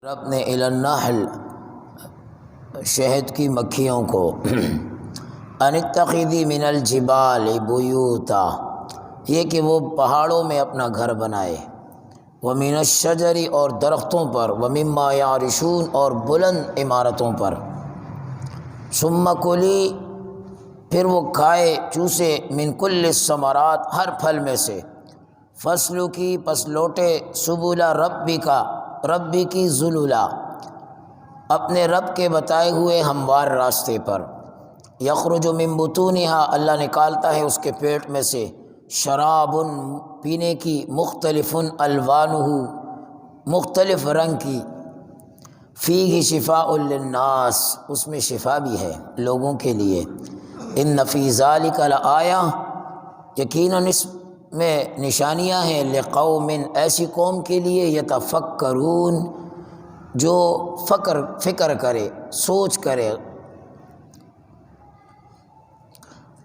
رب نے الی النحل شہد کی مکھیوں کو ان اتخذی من الجبال بیوتا، یہ کہ وہ پہاڑوں میں اپنا گھر بنائے، ومن الشجر اور درختوں پر، ومما یعرشون اور بلند عمارتوں پر، ثم کلی پھر وہ کھائے چوسے، من کل الثمرات ہر پھل میں سے، فسلکی پس لوٹے، سبل ربی کی ذللا اپنے رب کے بتائے ہوئے ہموار راستے پر، یخرج من بطونہا اللہ نکالتا ہے اس کے پیٹ میں سے، شراب پینے کی، مختلف الوانہ مختلف رنگ کی، فیہ شفاء للناس اس میں شفا بھی ہے لوگوں کے لیے، ان فی ذلک لآیہ یقیناً اس میں نشانیاں ہیں، لقوم ایسی قوم کے لیے، یتفکرون جو فکر کرے، سوچ کرے۔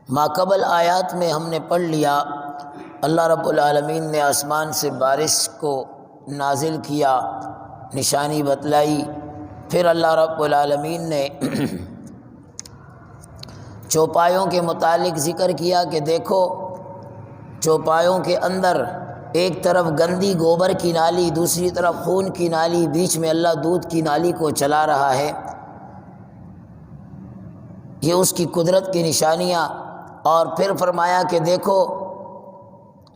ما قبل آیات میں ہم نے پڑھ لیا، اللہ رب العالمین نے آسمان سے بارش کو نازل کیا، نشانی بتلائی، پھر اللہ رب العالمین نے چوپایوں کے متعلق ذکر کیا کہ دیکھو چوپایوں کے اندر ایک طرف گندی گوبر کی نالی، دوسری طرف خون کی نالی، بیچ میں اللہ دودھ کی نالی کو چلا رہا ہے، یہ اس کی قدرت کی نشانیاں۔ اور پھر فرمایا کہ دیکھو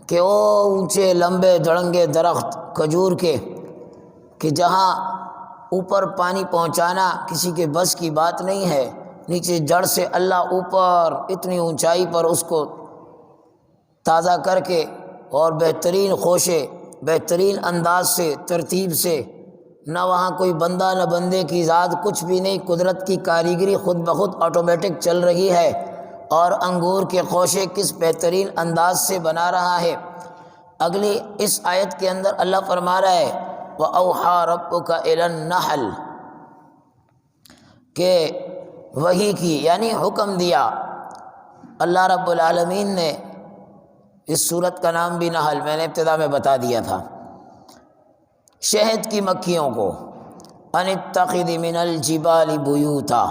کہ وہ اونچے لمبے دڑنگے درخت کھجور کے کہ جہاں اوپر پانی پہنچانا کسی کے بس کی بات نہیں ہے، نیچے جڑ سے اللہ اوپر اتنی اونچائی پر اس کو تازہ کر کے اور بہترین خوشے، بہترین انداز سے، ترتیب سے، نہ وہاں کوئی بندہ نہ بندے کی ذات، کچھ بھی نہیں، قدرت کی کاریگری خود بخود آٹومیٹک چل رہی ہے، اور انگور کے خوشے کس بہترین انداز سے بنا رہا ہے۔ اگلی اس آیت کے اندر اللہ فرما رہا ہے وَأَوْحَىٰ رَبُّكَ إِلَى النَّحْلِ کہ وحی کی یعنی حکم دیا اللہ رب العالمین نے۔ اس صورت کا نام بھی نحل میں نے ابتدا میں بتا دیا تھا۔ شہد کی مکھیوں کو ان اتخذ من الجبال بیوتا،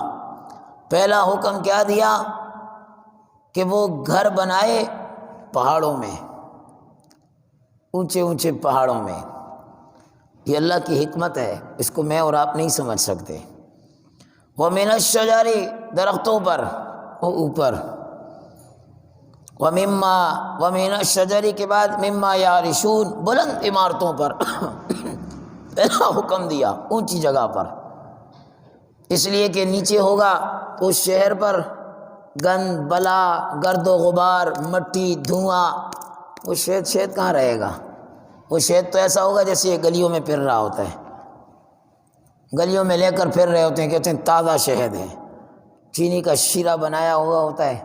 پہلا حکم کیا دیا کہ وہ گھر بنائے پہاڑوں میں، اونچے اونچے پہاڑوں میں۔ یہ اللہ کی حکمت ہے، اس کو میں اور آپ نہیں سمجھ سکتے۔ وَمِنَ الشَّجَرِ درختوں پر، وہ اوپر، وَمِنَ الشَّجَرِ کے بعد مِمَّا یعرشون بلند عمارتوں پر پہلا حکم دیا، اونچی جگہ پر، اس لیے کہ نیچے ہوگا تو اس شہر پر گند بلا، گرد و غبار، مٹی، دھواں، وہ شہد کہاں رہے گا؟ وہ شہد تو ایسا ہوگا جیسے یہ گلیوں میں پھر رہا ہوتا ہے، گلیوں میں لے کر پھر رہے ہوتے ہیں، کہتے ہیں تازہ شہد ہے، چینی کا شیرہ بنایا ہوا ہوتا ہے،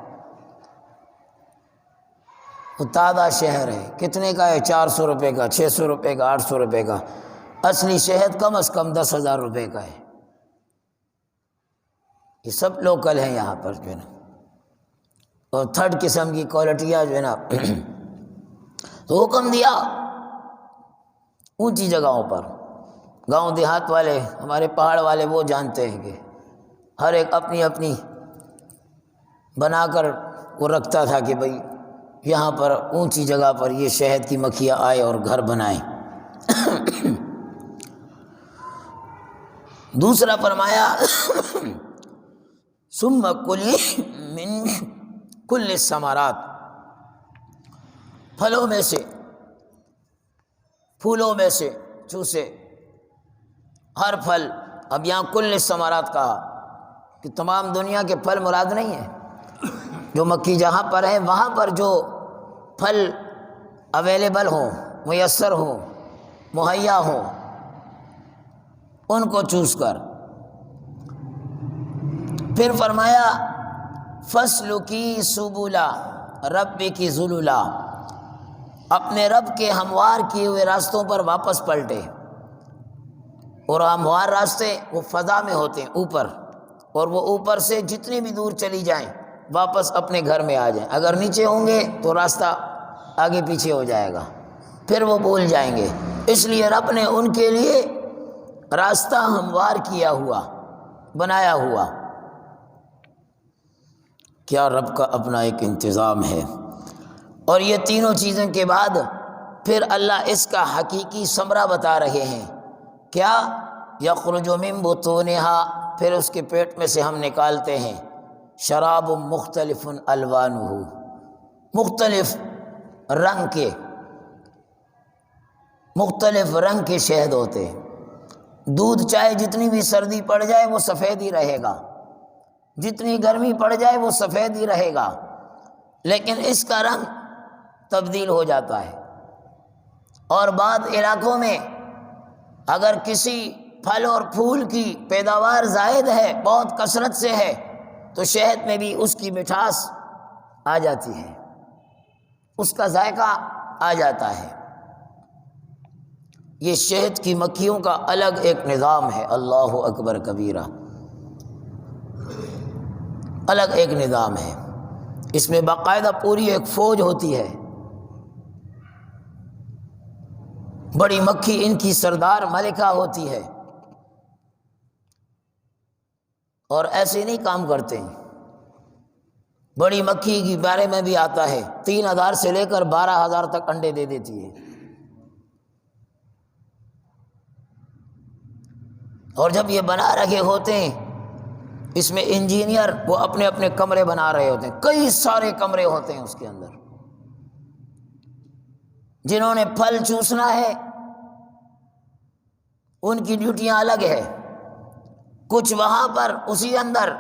وہ تازہ شہر ہے، کتنے کا ہے؟ 400 روپے کا، 600 روپے کا، 800 روپے کا۔ اصلی شہد کم از کم 10,000 روپے کا ہے۔ یہ سب لوکل ہیں یہاں پر جو ہے نا، اور تھرڈ قسم کی کوالٹیاں جو ہے نا۔ تو حکم دیا اونچی جگہوں پر، گاؤں دیہات والے، ہمارے پہاڑ والے وہ جانتے ہیں کہ ہر ایک اپنی اپنی بنا کر وہ رکھتا تھا کہ بھئی یہاں پر اونچی جگہ پر یہ شہد کی مکھیاں آئے اور گھر بنائیں۔ دوسرا فرمایا ثم کلی من کل الثمرات، پھلوں میں سے، پھولوں میں سے چوسے، ہر پھل۔ اب یہاں کل الثمرات کہا کہ تمام دنیا کے پھل مراد نہیں ہیں، جو مکھی جہاں پر ہے وہاں پر جو پھل اویلیبل ہوں، میسر ہوں، مہیا ہوں، ان کو چوس کر۔ پھر فرمایا فَاسْلُكِي سُبُلَ رَبِّكِ ذُلُلًا، اپنے رب کے ہموار کیے ہوئے راستوں پر واپس پلٹے، اور ہموار راستے وہ فضا میں ہوتے ہیں اوپر، اور وہ اوپر سے جتنی بھی دور چلی جائیں واپس اپنے گھر میں آ جائیں۔ اگر نیچے ہوں گے تو راستہ آگے پیچھے ہو جائے گا، پھر وہ بھول جائیں گے۔ اس لیے رب نے ان کے لیے راستہ ہموار کیا ہوا، بنایا ہوا۔ کیا رب کا اپنا ایک انتظام ہے۔ اور یہ تینوں چیزوں کے بعد پھر اللہ اس کا حقیقی ثمرہ بتا رہے ہیں۔ کیا؟ یخرج من بطونہا، پھر اس کے پیٹ میں سے ہم نکالتے ہیں شراب مختلف الوانہ، مختلف رنگ کے شہد ہوتے ہیں۔ دودھ چاہے جتنی بھی سردی پڑ جائے وہ سفید ہی رہے گا، جتنی گرمی پڑ جائے وہ سفید ہی رہے گا، لیکن اس کا رنگ تبدیل ہو جاتا ہے۔ اور بعض علاقوں میں اگر کسی پھل اور پھول کی پیداوار زائد ہے، بہت کثرت سے ہے، تو شہد میں بھی اس کی مٹھاس آ جاتی ہے، اس کا ذائقہ آ جاتا ہے۔ یہ شہد کی مکھیوں کا الگ ایک نظام ہے، اللہ اکبر کبیرہ، الگ ایک نظام ہے۔ اس میں باقاعدہ پوری ایک فوج ہوتی ہے، بڑی مکھی ان کی سردار ملکہ ہوتی ہے، اور ایسے نہیں کام کرتے ہیں۔ بڑی مکھی کے بارے میں بھی آتا ہے 3000 سے لے کر 12,000 تک انڈے دے دیتی ہے، اور جب یہ بنا رہے ہوتے ہیں، اس میں انجینئر وہ اپنے اپنے کمرے بنا رہے ہوتے ہیں، کئی سارے کمرے ہوتے ہیں اس کے اندر۔ جنہوں نے پھل چوسنا ہے ان کی ڈیوٹیاں الگ ہے، کچھ وہاں پر اسی اندر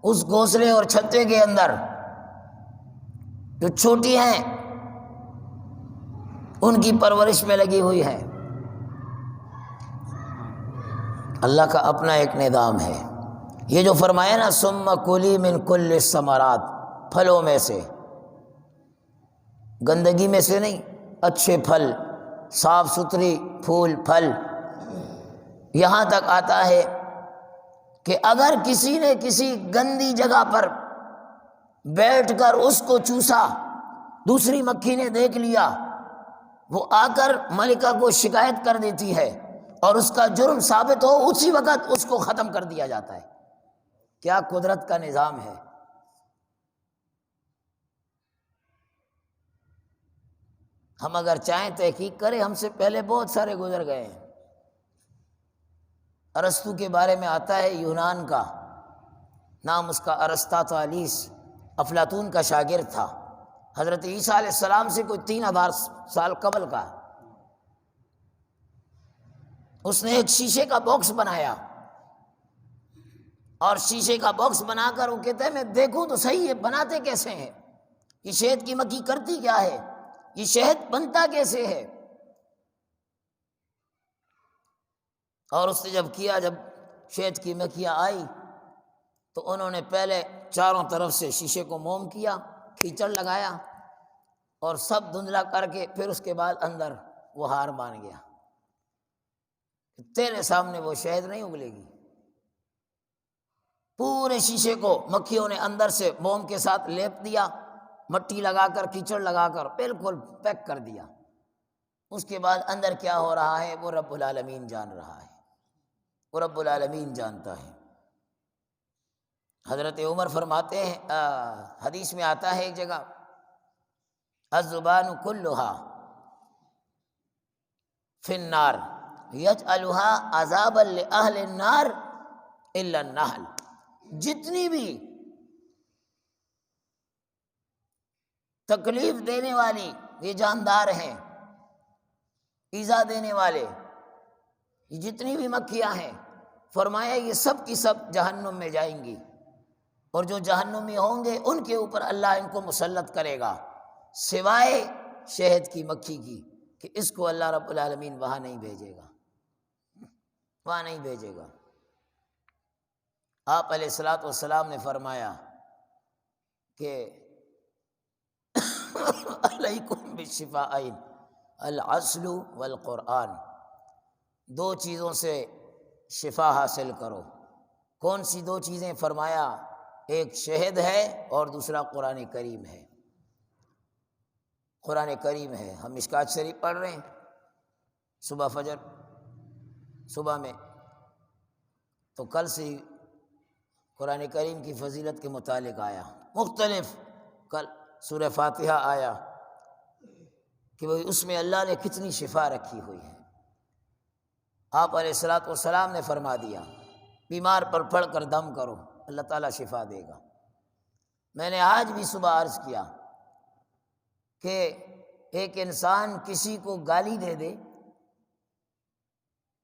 اس گھونسلے اور چھتے کے اندر جو چھوٹی ہیں ان کی پرورش میں لگی ہوئی ہے۔ اللہ کا اپنا ایک نظام ہے۔ یہ جو فرمایا نا ثم کلی من کل الثمرات، پھلوں میں سے، گندگی میں سے نہیں، اچھے پھل، صاف ستھری پھول پھل۔ یہاں تک آتا ہے کہ اگر کسی نے کسی گندی جگہ پر بیٹھ کر اس کو چوسا، دوسری مکھی نے دیکھ لیا، وہ آ کر ملکہ کو شکایت کر دیتی ہے، اور اس کا جرم ثابت ہو اسی وقت اس کو ختم کر دیا جاتا ہے۔ کیا قدرت کا نظام ہے۔ ہم اگر چاہیں تحقیق کریں، ہم سے پہلے بہت سارے گزر گئے ہیں۔ ارسطو کے بارے میں آتا ہے، یونان کا، نام اس کا ارسطاطالیس، افلاطون کا شاگرد تھا، حضرت عیسیٰ علیہ السلام سے کوئی 3000 سال قبل کا۔ اس نے ایک شیشے کا باکس بنایا، اور شیشے کا باکس بنا کر وہ کہتے ہیں میں دیکھوں تو صحیح یہ بناتے کیسے ہیں، یہ شہد کی مکھی کرتی کیا ہے، یہ شہد بنتا کیسے ہے۔ اور اس نے جب کیا، جب شہد کی مکھیاں آئی تو انہوں نے پہلے چاروں طرف سے شیشے کو موم کیا، کیچڑ لگایا، اور سب دھندلا کر کے پھر اس کے بعد اندر وہ ہار مان گیا، تیرے سامنے وہ شہد نہیں اگلے گی۔ پورے شیشے کو مکھیوں نے اندر سے موم کے ساتھ لیپ دیا، مٹی لگا کر کیچڑ لگا کر بالکل پیک کر دیا۔ اس کے بعد اندر کیا ہو رہا ہے وہ رب العالمین جان رہا ہے، وہ رب العالمین جانتا ہے۔ حضرت عمر فرماتے ہیں، حدیث میں آتا ہے ایک جگہ، الزبان کلھا فی النار یجعلھا عذابا لأہل النار الا النحل۔ جتنی بھی تکلیف دینے والی یہ جاندار ہیں، ایذا دینے والے، یہ جتنی بھی مکھیاں ہیں، فرمایا یہ سب کی سب جہنم میں جائیں گی، اور جو جہنمی ہوں گے ان کے اوپر اللہ ان کو مسلط کرے گا، سوائے شہد کی مکھی کی، کہ اس کو اللہ رب العالمین وہاں نہیں بھیجے گا، وہاں نہیں بھیجے گا۔ آپ علیہ الصلوۃ والسلام نے فرمایا کہ علیکم بالشفاءین العسل والقرآن، دو چیزوں سے شفا حاصل کرو۔ کون سی دو چیزیں؟ فرمایا ایک شہد ہے اور دوسرا قرآن کریم ہے۔ قرآن کریم ہے، ہم مشکوٰۃ شریف پڑھ رہے ہیں صبح فجر، صبح میں، تو کل سے قرآن کریم کی فضیلت کے متعلق آیا مختلف، کل سورہ فاتحہ آیا کہ وہ اس میں اللہ نے کتنی شفا رکھی ہوئی ہے۔ آپ علیہ الصلوۃ والسلام نے فرما دیا بیمار پر پڑھ کر دم کرو، اللہ تعالیٰ شفا دے گا۔ میں نے آج بھی صبح عرض کیا کہ ایک انسان کسی کو گالی دے دے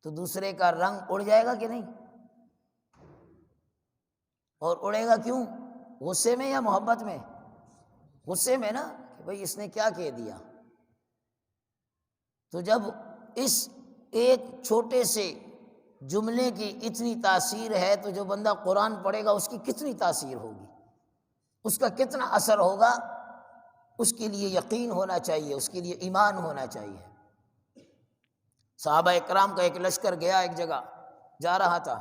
تو دوسرے کا رنگ اڑ جائے گا کہ نہیں؟ اور اڑے گا کیوں؟ غصے میں یا محبت میں؟ غصے میں نا، کہ بھئی اس نے کیا کہہ دیا۔ تو جب اس ایک چھوٹے سے جملے کی اتنی تاثیر ہے تو جو بندہ قرآن پڑھے گا اس کی کتنی تاثیر ہوگی، اس کا کتنا اثر ہوگا، اس کے لیے یقین ہونا چاہیے، اس کے لیے ایمان ہونا چاہیے۔ صحابہ اکرام کا ایک لشکر گیا، ایک جگہ جا رہا تھا،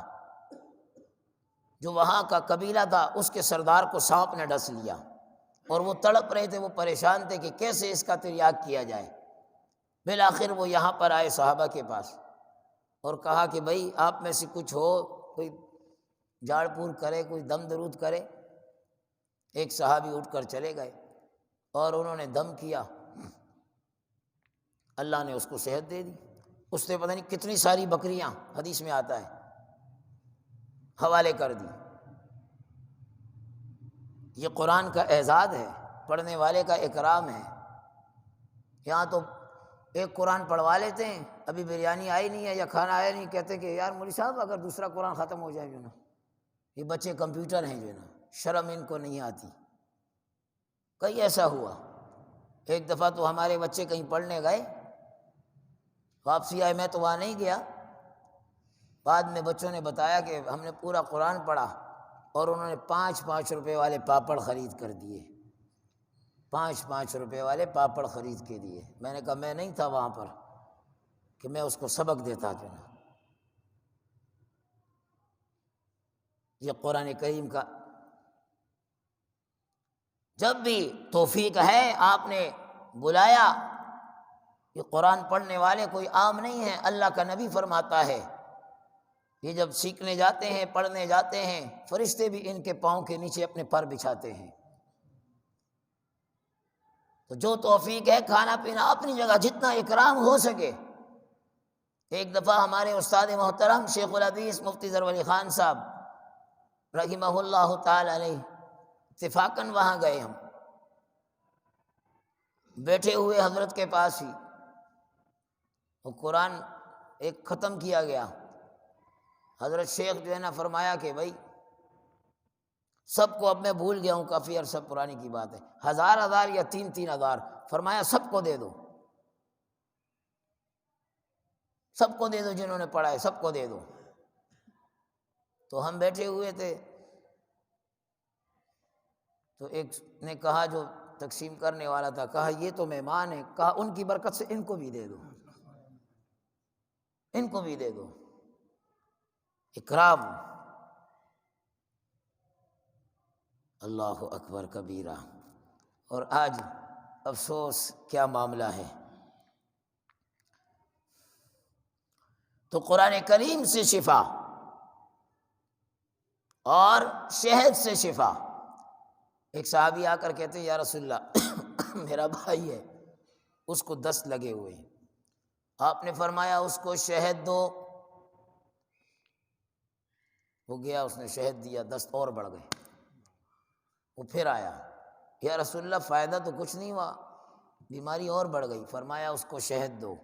جو وہاں کا قبیلہ تھا اس کے سردار کو سانپ نے ڈس لیا اور وہ تڑپ رہے تھے، وہ پریشان تھے کہ کیسے اس کا تریاق کیا جائے۔ بالآخر وہ یہاں پر آئے صحابہ کے پاس اور کہا کہ بھائی آپ میں سے کچھ ہو، کوئی جھاڑ پھول کرے، کوئی دم درود کرے۔ ایک صحابی اٹھ کر چلے گئے اور انہوں نے دم کیا، اللہ نے اس کو صحت دے دی۔ اس نے پتہ نہیں کتنی ساری بکریاں، حدیث میں آتا ہے، حوالے کر دی۔ یہ قرآن کا اعزاز ہے، پڑھنے والے کا اکرام ہے۔ یہاں تو ایک قرآن پڑھوا لیتے ہیں، ابھی بریانی آئی نہیں ہے یا کھانا آیا نہیں، کہتے ہیں کہ یار مولوی صاحب اگر دوسرا قرآن ختم ہو جائے جو نا، یہ بچے کمپیوٹر ہیں جو نا، شرم ان کو نہیں آتی۔ کئی ایسا ہوا، ایک دفعہ تو ہمارے بچے کہیں پڑھنے گئے، واپسی آئے، میں تو وہاں نہیں گیا، بعد میں بچوں نے بتایا کہ ہم نے پورا قرآن پڑھا اور انہوں نے 5 روپے والے پاپڑ خرید کر دیے، 5 روپے والے پاپڑ خرید کے دیے۔ میں نے کہا میں نہیں تھا وہاں پر کہ میں اس کو سبق دیتا جو نا۔ یہ قرآن کریم کا جب بھی توفیق ہے، آپ نے بلایا، یہ قرآن پڑھنے والے کوئی عام نہیں ہیں، اللہ کا نبی فرماتا ہے یہ جب سیکھنے جاتے ہیں، پڑھنے جاتے ہیں، فرشتے بھی ان کے پاؤں کے نیچے اپنے پر بچھاتے ہیں۔ تو جو توفیق ہے، کھانا پینا اپنی جگہ جتنا اکرام ہو سکے۔ ایک دفعہ ہمارے استاد محترم شیخ الحدیث مفتی ظفر علی خان صاحب رحمہ اللہ تعالی علیہ اتفاقاً وہاں گئے، ہم بیٹھے ہوئے حضرت کے پاس ہی وہ قرآن ایک ختم کیا گیا۔ حضرت شیخ جو ہے نا فرمایا کہ بھائی سب کو اب میں بھول گیا ہوں، کافی عرصہ پرانی کی بات ہے، 1000 یا 3,000 فرمایا سب کو دے دو، سب کو دے دو، جنہوں نے پڑھا ہے سب کو دے دو۔ تو ہم بیٹھے ہوئے تھے، تو ایک نے کہا، جو تقسیم کرنے والا تھا، کہا یہ تو مہمان ہیں، کہا ان کی برکت سے ان کو بھی دے دو، ان کو بھی دے دو۔ اکرام، اللہ اکبر کبیرہ۔ اور آج افسوس کیا معاملہ ہے۔ تو قرآن کریم سے شفا اور شہد سے شفا۔ ایک صحابی آ کر کہتے ہیں یا رسول اللہ میرا بھائی ہے، اس کو دست لگے ہوئے ہیں، آپ نے فرمایا اس کو شہد دو۔ وہ گیا، اس نے شہد دیا، دست اور بڑھ گئے۔ وہ پھر آیا، یا رسول اللہ فائدہ تو کچھ نہیں ہوا، بیماری اور بڑھ گئی۔ فرمایا اس کو شہد دو۔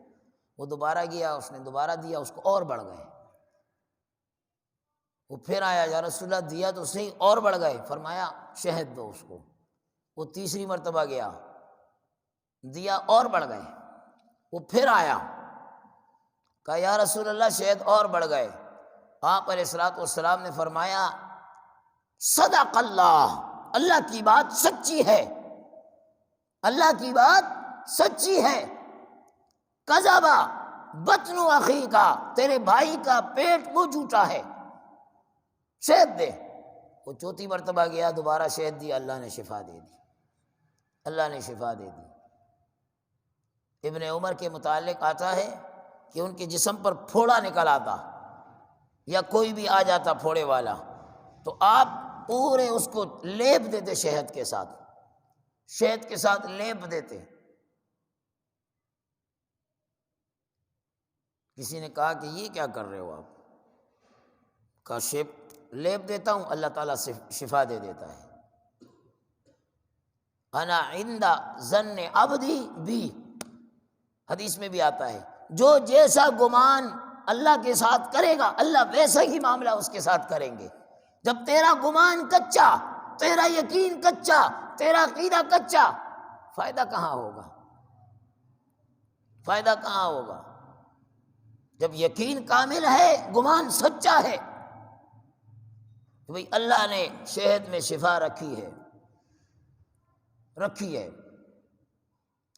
وہ دوبارہ گیا، اس نے دوبارہ دیا، اس کو اور بڑھ گئے۔ وہ پھر آیا، یا رسول اللہ دیا تو صحیح، اور بڑھ گئے۔ فرمایا شہد دو اس کو۔ وہ تیسری مرتبہ گیا، دیا، اور بڑھ گئے۔ وہ پھر آیا، کہا یا رسول اللہ شہد اور بڑھ گئے۔ آپ علیہ الصلوۃ والسلام نے فرمایا صدق اللہ، اللہ کی بات سچی ہے، اللہ کی بات سچی ہے۔ کذبا بطن اخی کا، تیرے بھائی کا پیٹ وہ جھوٹا ہے، شہد دے۔ وہ چوتھی مرتبہ گیا، دوبارہ شہد دیا، اللہ نے شفا دے دی، اللہ نے شفا دے دی۔ ابن عمر کے متعلق آتا ہے کہ ان کے جسم پر پھوڑا نکل آتا یا کوئی بھی آ جاتا پھوڑے والا، تو آپ پورے اس کو لیپ دیتے شہد کے ساتھ لیپ دیتے۔ کسی نے کہا کہ یہ کیا کر رہے ہو آپ؟ کہا لیپ دیتا ہوں، اللہ تعالیٰ سے شفا دے دیتا ہے۔ انا عند ظن عبدی بی، حدیث میں بھی آتا ہے جو جیسا گمان اللہ کے ساتھ کرے گا اللہ ویسا ہی معاملہ اس کے ساتھ کریں گے۔ جب تیرا گمان کچا، تیرا یقین کچا، تیرا عقیدہ کچا، فائدہ کہاں ہوگا؟ فائدہ کہاں ہوگا؟ جب یقین کامل ہے، گمان سچا ہے کہ بھئی اللہ نے شہد میں شفا رکھی ہے،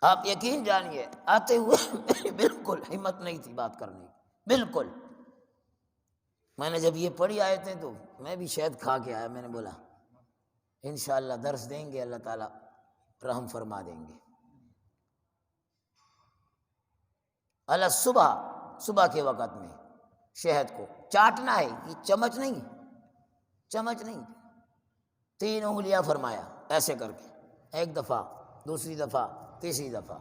آپ یقین جانیے آتے ہوئے بالکل ہمت نہیں تھی بات کرنے کی، بالکل۔ میں نے جب یہ پڑھی آیتیں تو میں بھی شہد کھا کے آیا، میں نے بولا انشاءاللہ درس دیں گے، اللہ تعالیٰ رحم فرما دیں گے۔ اللہ صبح کے وقت میں شہد کو چاٹنا ہے، یہ چمچ نہیں 3 انگلیاں فرمایا ایسے کر کے، ایک دفعہ، دوسری دفعہ، تیسری دفعہ۔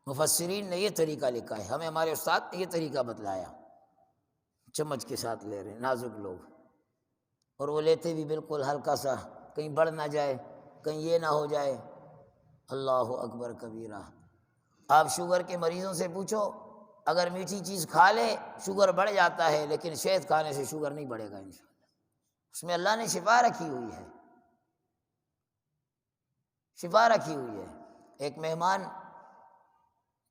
مفسرین نے یہ طریقہ لکھا ہے، ہمیں ہمارے استاد نے یہ طریقہ بتلایا، چمچ کے ساتھ لے رہے نازک لوگ، اور وہ لیتے بھی بالکل ہلکا سا، کہیں بڑھ نہ جائے، کہیں یہ نہ ہو جائے۔ اللہ اکبر کبیرہ۔ آپ شوگر کے مریضوں سے پوچھو، اگر میٹھی چیز کھا لے شوگر بڑھ جاتا ہے، لیکن شہد کھانے سے شوگر نہیں بڑھے گا انشاءاللہ، اس میں اللہ نے شفا رکھی ہوئی ہے، شفا رکھی ہوئی ہے۔ ایک مہمان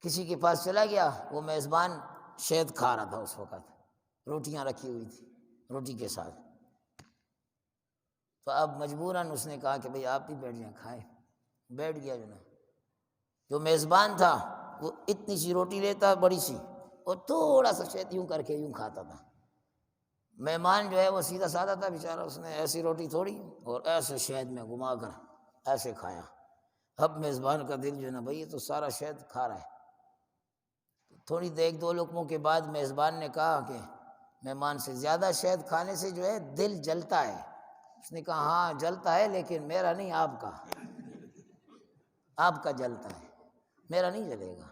کسی کے پاس چلا گیا، وہ میزبان شہد کھا رہا تھا، اس وقت روٹیاں رکھی ہوئی تھی روٹی کے ساتھ، تو اب مجبوراً اس نے کہا کہ بھئی آپ بھی بیٹھ جائیں، کھائیں۔ بیٹھ گیا جناب، جو میزبان تھا وہ اتنی سی روٹی لیتا بڑی سی، اور تھوڑا سا شہد یوں کر کے یوں کھاتا تھا۔ مہمان جو ہے وہ سیدھا سادہ تھا بیچارہ، اس نے ایسی روٹی تھوڑی اور ایسے شہد میں گھما کر ایسے کھایا۔ اب میزبان کا دل جو ہے نا، بھئی یہ تو سارا شہد کھا رہا ہے۔ تھوڑی دیر 1-2 لقموں کے بعد میزبان نے کہا کہ مہمان سے زیادہ شہد کھانے سے جو ہے دل جلتا ہے۔ اس نے کہا ہاں جلتا ہے، لیکن میرا نہیں، آپ کا جلتا ہے، میرا نہیں جلے گا،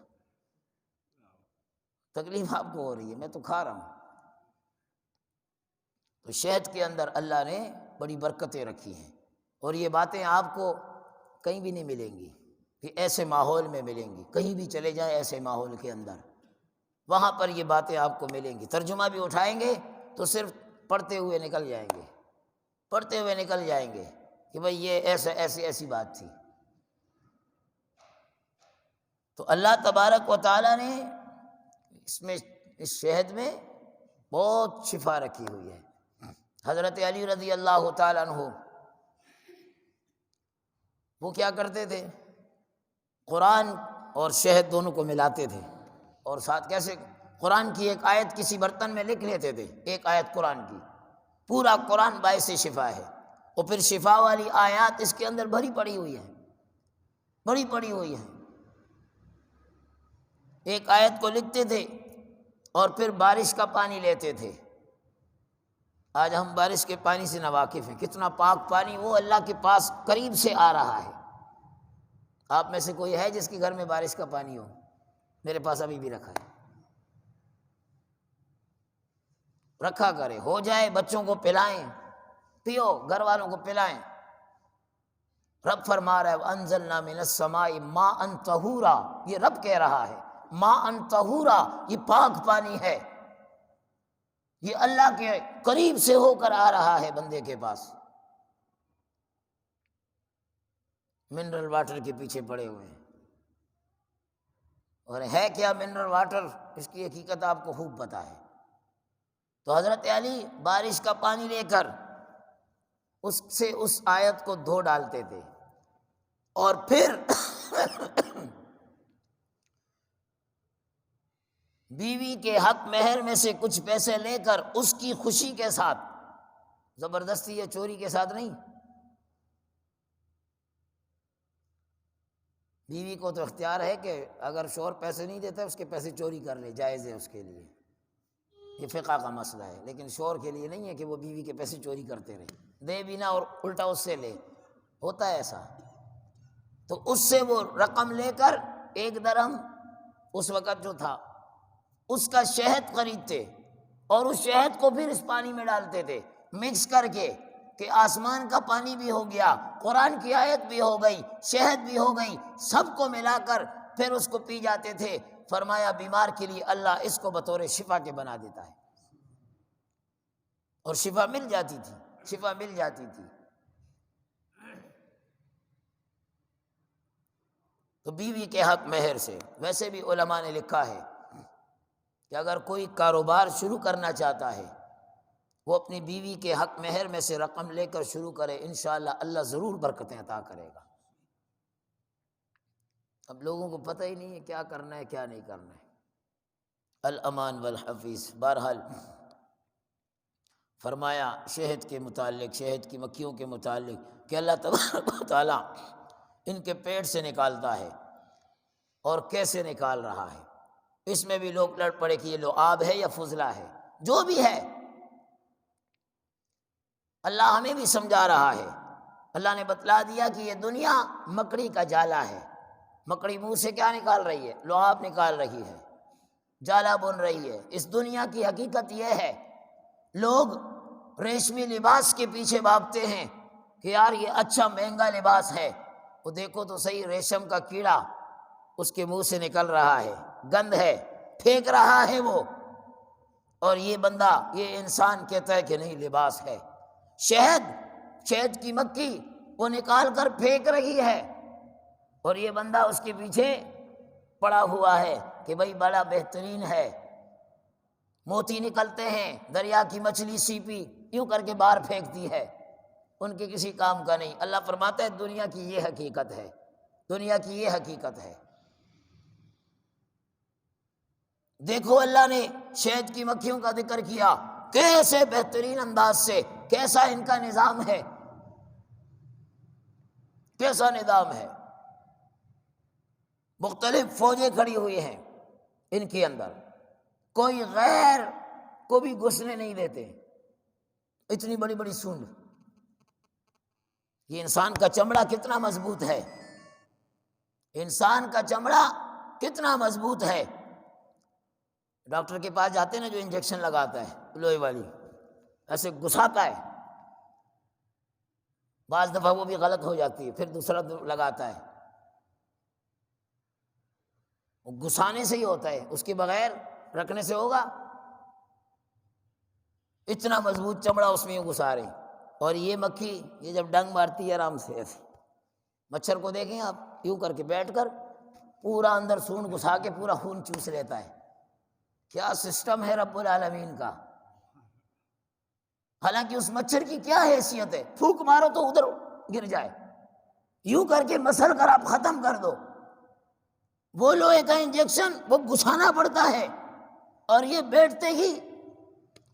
تکلیف آپ کو ہو رہی ہے، میں تو کھا رہا ہوں۔ تو شہد کے اندر اللہ نے بڑی برکتیں رکھی ہیں، اور یہ باتیں آپ کو کہیں بھی نہیں ملیں گی، کہ ایسے ماحول میں ملیں گی، کہیں بھی چلے جائیں ایسے ماحول کے اندر، وہاں پر یہ باتیں آپ کو ملیں گی۔ ترجمہ بھی اٹھائیں گے تو صرف پڑھتے ہوئے نکل جائیں گے کہ بھئی یہ ایسی بات تھی۔ تو اللہ تبارک و تعالیٰ نے اس شہد میں بہت شفا رکھی ہوئی ہے۔ حضرت علی رضی اللہ تعالیٰ عنہ وہ کیا کرتے تھے؟ قرآن اور شہد دونوں کو ملاتے تھے، اور ساتھ کیسے؟ قرآن کی ایک آیت کسی برتن میں لکھ لیتے تھے، ایک آیت قرآن کی، پورا قرآن باعث شفا ہے، اور پھر شفا والی آیات اس کے اندر بھری پڑی ہوئی ہے۔ ایک آیت کو لکھتے تھے اور پھر بارش کا پانی لیتے تھے۔ آج ہم بارش کے پانی سے ناواقف ہیں، کتنا پاک پانی وہ اللہ کے پاس قریب سے آ رہا ہے۔ آپ میں سے کوئی ہے جس کے گھر میں بارش کا پانی ہو؟ میرے پاس ابھی بھی رکھا کرے، ہو جائے بچوں کو پلائیں، پیو، گھر والوں کو پلائیں۔ رب فرما رہا ہے وَأَنزَلْنَا مِنَ السَّمَاءِ مَاءً طَهُورًا، یہ رب کہہ رہا ہے ماءً طَهُورًا، یہ پاک پانی ہے، یہ اللہ کے قریب سے ہو کر آ رہا ہے بندے کے پاس۔ منرل واٹر کے پیچھے پڑے ہوئے ہیں، اور ہے کیا منرل واٹر، اس کی حقیقت آپ کو خوب پتہ ہے۔ تو حضرت علی بارش کا پانی لے کر اس سے اس آیت کو دھو ڈالتے تھے، اور پھر بیوی کے حق مہر میں سے کچھ پیسے لے کر اس کی خوشی کے ساتھ، زبردستی یا چوری کے ساتھ نہیں، بیوی کو تو اختیار ہے کہ اگر شوہر پیسے نہیں دیتا اس کے پیسے چوری کر لے، جائز ہے اس کے لیے، یہ فقہ کا مسئلہ ہے، لیکن شوہر کے لیے نہیں ہے کہ وہ بیوی کے پیسے چوری کرتے رہے، دے بھی نہ اور الٹا اس سے لے، ہوتا ہے ایسا۔ تو اس سے وہ رقم لے کر 1 درہم اس وقت جو تھا اس کا شہد خریدتے، اور اس شہد کو پھر اس پانی میں ڈالتے تھے مکس کر کے، کہ آسمان کا پانی بھی ہو گیا، قرآن کی آیت بھی ہو گئی، شہد بھی ہو گئی، سب کو ملا کر پھر اس کو پی جاتے تھے۔ فرمایا بیمار کے لیے اللہ اس کو بطور شفا کے بنا دیتا ہے، اور شفا مل جاتی تھی، شفا مل جاتی تھی۔ تو بیوی کے حق مہر سے، ویسے بھی علماء نے لکھا ہے کہ اگر کوئی کاروبار شروع کرنا چاہتا ہے وہ اپنی بیوی کے حق مہر میں سے رقم لے کر شروع کرے، انشاءاللہ اللہ ضرور برکتیں عطا کرے گا۔ اب لوگوں کو پتہ ہی نہیں ہے کیا کرنا ہے کیا نہیں کرنا ہے۔ الامان والحفیظ۔ بہرحال فرمایا شہد کے متعلق، شہد کی مکھیوں کے متعلق کہ اللہ تبارک و تعالیٰ ان کے پیٹ سے نکالتا ہے، اور کیسے نکال رہا ہے۔ اس میں بھی لوگ لڑ پڑے کہ یہ لعاب ہے یا فضلہ ہے، جو بھی ہے اللہ ہمیں بھی سمجھا رہا ہے۔ اللہ نے بتلا دیا کہ یہ دنیا مکڑی کا جالا ہے، مکڑی منہ سے کیا نکال رہی ہے؟ لعاب نکال رہی ہے، جالا بن رہی ہے۔ اس دنیا کی حقیقت یہ ہے، لوگ ریشمی لباس کے پیچھے بھاگتے ہیں کہ یار یہ اچھا مہنگا لباس ہے، وہ دیکھو تو صحیح ریشم کا کیڑا اس کے منہ سے نکل رہا ہے، گند ہے، پھینک رہا ہے وہ، اور یہ بندہ، یہ انسان کہتا ہے کہ نہیں لباس ہے۔ شہد کی مکھی وہ نکال کر پھینک رہی ہے، اور یہ بندہ اس کے پیچھے پڑا ہوا ہے کہ بھائی بڑا بہترین ہے۔ موتی نکلتے ہیں، دریا کی مچھلی سیپی یوں کر کے باہر پھینکتی ہے، ان کے کسی کام کا نہیں۔ اللہ فرماتا ہے دنیا کی یہ حقیقت ہے، دنیا کی یہ حقیقت ہے۔ دیکھو اللہ نے شہد کی مکھیوں کا ذکر کیا، کیسے بہترین انداز سے، کیسا ان کا نظام ہے، کیسا نظام ہے۔ مختلف فوجیں کھڑی ہوئی ہیں ان کے اندر، کوئی غیر کو بھی گھسنے نہیں دیتے، اتنی بڑی بڑی سونڈ۔ یہ انسان کا چمڑا کتنا مضبوط ہے، انسان کا چمڑا کتنا مضبوط ہے۔ ڈاکٹر کے پاس جاتے ہیں نا جو انجیکشن لگاتا ہے لوہے والی، ایسے گھساتا ہے، بعض دفعہ وہ بھی غلط ہو جاتی ہے، پھر دوسرا لگاتا ہے، وہ گھسانے سے ہی ہوتا ہے، اس کے بغیر رکھنے سے ہوگا؟ اتنا مضبوط چمڑا اس میں گھسا رہے۔ اور یہ مکھی یہ جب ڈنگ مارتی ہے آرام سے ایسے، مچھر کو دیکھیں آپ یوں کر کے بیٹھ کر پورا اندر سونڈ گھسا کے پورا خون چوس لیتا ہے۔ کیا سسٹم ہے رب العالمین کا! حالانکہ اس مچھر کی کیا حیثیت ہے، پھونک مارو تو ادھر گر جائے، یوں کر کے مسل کر آپ ختم کر دو۔ وہ لوہے کا انجیکشن وہ گھسانا پڑتا ہے، اور یہ بیٹھتے ہی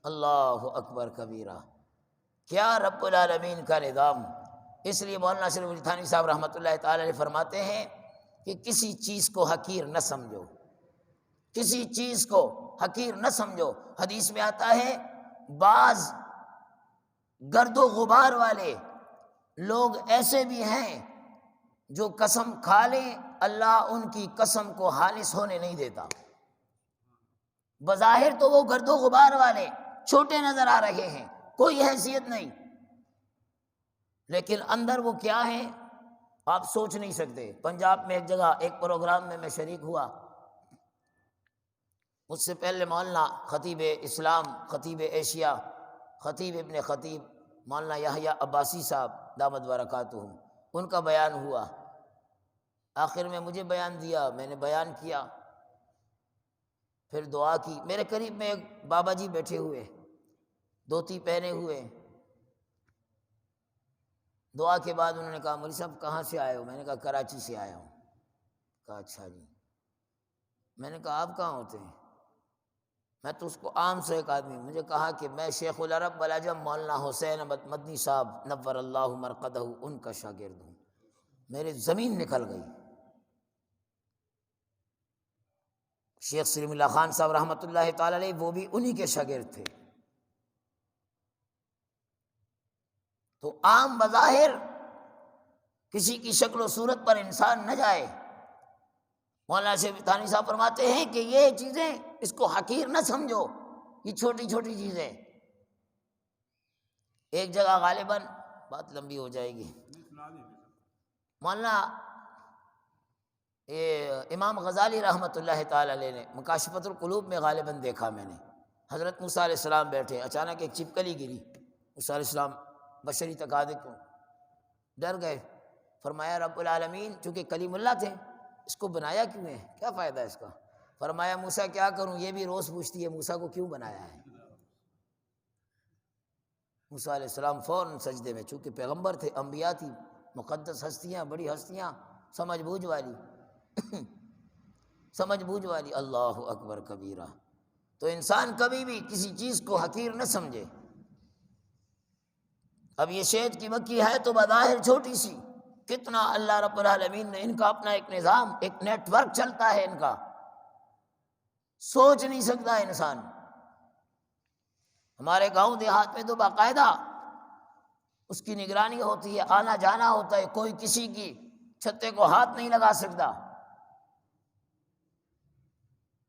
اللہ اکبر کبیرہ، کیا رب العالمین کا نظام۔ اس لیے مولانا شریف علی تھانوی صاحب رحمۃ اللہ تعالی علیہ فرماتے ہیں کہ کسی چیز کو حقیر نہ سمجھو، کسی چیز کو حقیر نہ سمجھو۔ حدیث میں آتا ہے بعض گرد و غبار والے لوگ ایسے بھی ہیں جو قسم کھا لیں اللہ ان کی قسم کو خالص ہونے نہیں دیتا۔ بظاہر تو وہ گرد و غبار والے چھوٹے نظر آ رہے ہیں، کوئی حیثیت نہیں، لیکن اندر وہ کیا ہیں آپ سوچ نہیں سکتے۔ پنجاب میں ایک جگہ ایک پروگرام میں شریک ہوا، مجھ سے پہلے مولانا خطیب اسلام، خطیب ایشیا، خطیب ابن خطیب مولانا یحییٰ عباسی صاحب دامت برکاتہم، ان کا بیان ہوا۔ آخر میں مجھے بیان دیا، میں نے بیان کیا، پھر دعا کی۔ میرے قریب میں ایک بابا جی بیٹھے ہوئے، دھوتی پہنے ہوئے۔ دعا کے بعد انہوں نے کہا مولوی صاحب کہاں سے آئے ہو؟ میں نے کہا کراچی سے آیا ہوں۔ کہا اچھا جی۔ میں نے کہا آپ کہاں ہوتے ہیں؟ میں تو اس کو عام سے ایک آدمی، مجھے کہا کہ میں شیخ العرب والعجم مولانا حسین احمد مدنی صاحب نور اللہ مرقدہ ان کا شاگرد ہوں۔ میری زمین نکل گئی، شیخ سلیم اللہ خان صاحب رحمۃ اللہ تعالی علیہ وہ بھی انہی کے شاگرد تھے۔ تو عام بظاہر کسی کی شکل و صورت پر انسان نہ جائے۔ مولانا شیخ تھانوی صاحب فرماتے ہیں کہ یہ چیزیں اس کو حقیر نہ سمجھو، یہ چھوٹی چھوٹی چیزیں۔ ایک جگہ غالباً بات لمبی ہو جائے گی، مولانا امام غزالی رحمۃ اللہ تعالی علیہ نے مکاشفۃ القلوب میں غالباً دیکھا میں نے، حضرت موسیٰ علیہ السلام بیٹھے، اچانک ایک چپکلی گری، موسیٰ علیہ السلام بشری تقاضے کو ڈر گئے۔ فرمایا رب العالمین چونکہ کلیم اللہ تھے، اس کو بنایا کیوں ہے، کیا فائدہ ہے اس کا؟ فرمایا موسیٰ کیا کروں، یہ بھی روز پوچھتی ہے موسیٰ کو کیوں بنایا ہے۔ موسیٰ علیہ السلام فوراً سجدے میں، چونکہ پیغمبر تھے، انبیاء تھی، مقدس ہستیاں، بڑی ہستیاں، سمجھ بوجھ والی سمجھ بوجھ والی، اللہ اکبر کبیرہ۔ تو انسان کبھی بھی کسی چیز کو حقیر نہ سمجھے۔ اب یہ شہد کی مکھی ہے تو بظاہر چھوٹی سی، کتنا اللہ رب العالمین نے ان کا اپنا ایک نظام، ایک نیٹ ورک چلتا ہے ان کا، سوچ نہیں سکتا انسان۔ ہمارے گاؤں دیہات میں تو باقاعدہ اس کی نگرانی ہوتی ہے، آنا جانا ہوتا ہے، کوئی کسی کی چھتے کو ہاتھ نہیں لگا سکتا۔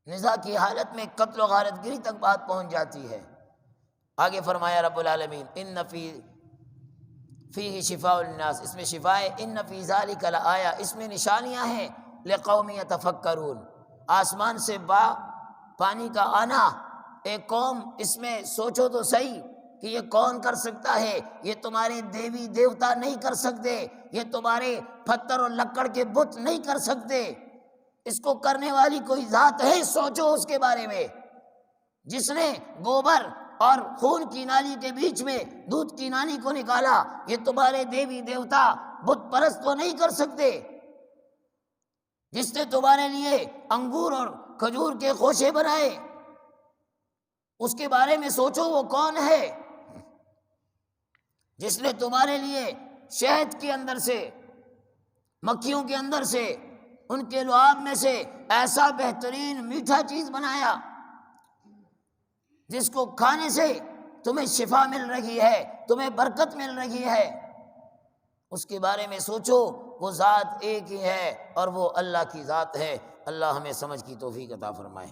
نزاع کی حالت میں قتل و غارت گری تک بات پہنچ جاتی ہے۔ آگے فرمایا رب العالمین ان فیہ شفاء للناس، اس میں شفاء، ان فی ذلک لآیہ، اس میں نشانیاں ہیں، لقوم یتفکرون، آسمان سے پانی کا آنا، ایک قوم، اس میں سوچو تو صحیح کہ یہ کون کر سکتا ہے، یہ تمہارے دیوی دیوتا نہیں کر سکتے، یہ تمہارے پتھر اور لکڑ کے بت نہیں کر سکتے، اس کو کرنے والی کوئی ذات ہے، سوچو اس کے بارے میں، جس نے گوبر اور خون کی نالی کے بیچ میں دودھ کی نالی کو نکالا، یہ تمہارے دیوی دیوتا بت پرست تو نہیں کر سکتے، جس نے تمہارے لیے انگور اور کھجور کے خوشے بنائے، اس کے بارے میں سوچو وہ کون ہے، جس نے تمہارے لیے شہد کے اندر سے، مکھیوں کے اندر سے، ان کے لعاب میں سے ایسا بہترین میٹھا چیز بنایا جس کو کھانے سے تمہیں شفا مل رہی ہے، تمہیں برکت مل رہی ہے، اس کے بارے میں سوچو، وہ ذات ایک ہی ہے اور وہ اللہ کی ذات ہے۔ اللہ ہمیں سمجھ کی توفیق عطا فرمائے۔